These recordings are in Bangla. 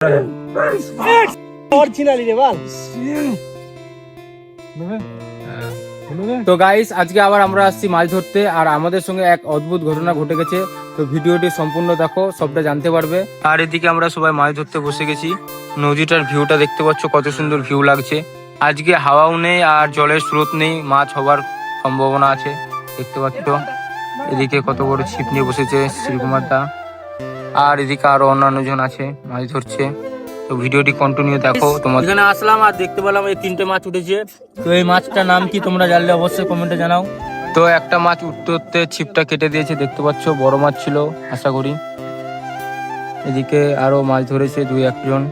তো গাইস, আজকে আবার আমরা আসছি মাছ ধরতে, আর আমাদের সঙ্গে এক অদ্ভুত ঘটনা ঘটে গেছে। তো ভিডিওটি সম্পূর্ণ দেখো, সবটা জানতে পারবে। আর এদিকে আমরা সবাই মাছ ধরতে বসে গেছি। নদীটার ভিউটা দেখতে পাচ্ছ, কত সুন্দর ভিউ লাগছে। আজকে হাওয়াও নেই আর জলের স্রোত নেই, মাছ হবার সম্ভাবনা আছে। দেখতে পাচ্ছ এদিকে কত বড় ছিপ নিয়ে বসেছে শ্রীকুমার দা, আর এদিকে আরো অন্যান্য জন আছে মাছ ধরছে। তো ভিডিওটি কন্টিনিউ দেখো। তোমার এখানে আসলাম আর দেখতে পেলাম এই 3টে মাছ উঠেছে। তো এই মাছটার নাম কি তোমরা জানলে অবশ্যই কমেন্টে জানাও। তো একটা মাছ উঠতে উঠতে ছিপটা কেটে দিয়েছে, দেখতে পাচ্ছ বড় মাছ ছিল আশা করি। এদিকে আরো মাছ ধরেছে 2-1 জন।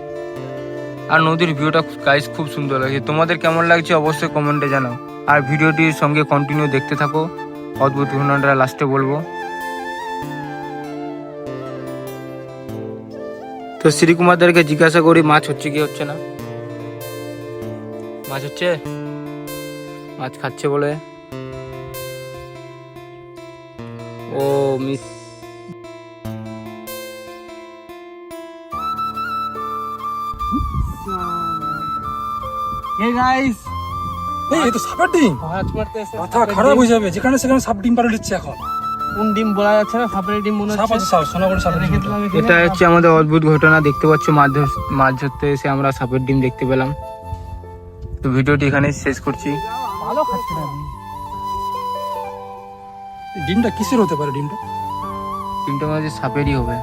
আর নদীর ভিউটা গাইস খুব সুন্দর লাগছে। তোমাদের কেমন লাগছে অবশ্যই কমেন্টে জানাও। আর ভিডিওটির সঙ্গে কন্টিনিউ দেখতে থাকো, অদ্ভুত ঘটনাটা লাস্টে বলবো। তো শ্রীকুমারদেরকে জিজ্ঞাসা করি মাছ হচ্ছে কি হচ্ছে না। মাছ হচ্ছে, মাছ খাচ্ছে বলে। ও মিস হে গাইস, এই তো সাপের ডিম, মাছ মারতে এসে মাথা খারাপ হয়ে যাবে। যেখানে সেখানে সাপ ডিম পাড়ে দিচ্ছে এখন। কোন ডিম বলা যাচ্ছে না, সাপের ডিম মনে সাপ হচ্ছে। আছে, সাপ সোনাগড়ি সাপ। এটা হচ্ছে আমাদের অদ্ভুত ঘটনা। দেখতে পাচ্ছ মাছ ধরতে এসে আমরা সাপের ডিম দেখতে পেলাম। তো ভিডিওটি এখানে শেষ করছি। ভালো খাচ্ছে না ডিমটা। কিসের হতে পারে ডিমটা? ডিমটা মনে হচ্ছে সাপেরই হবে।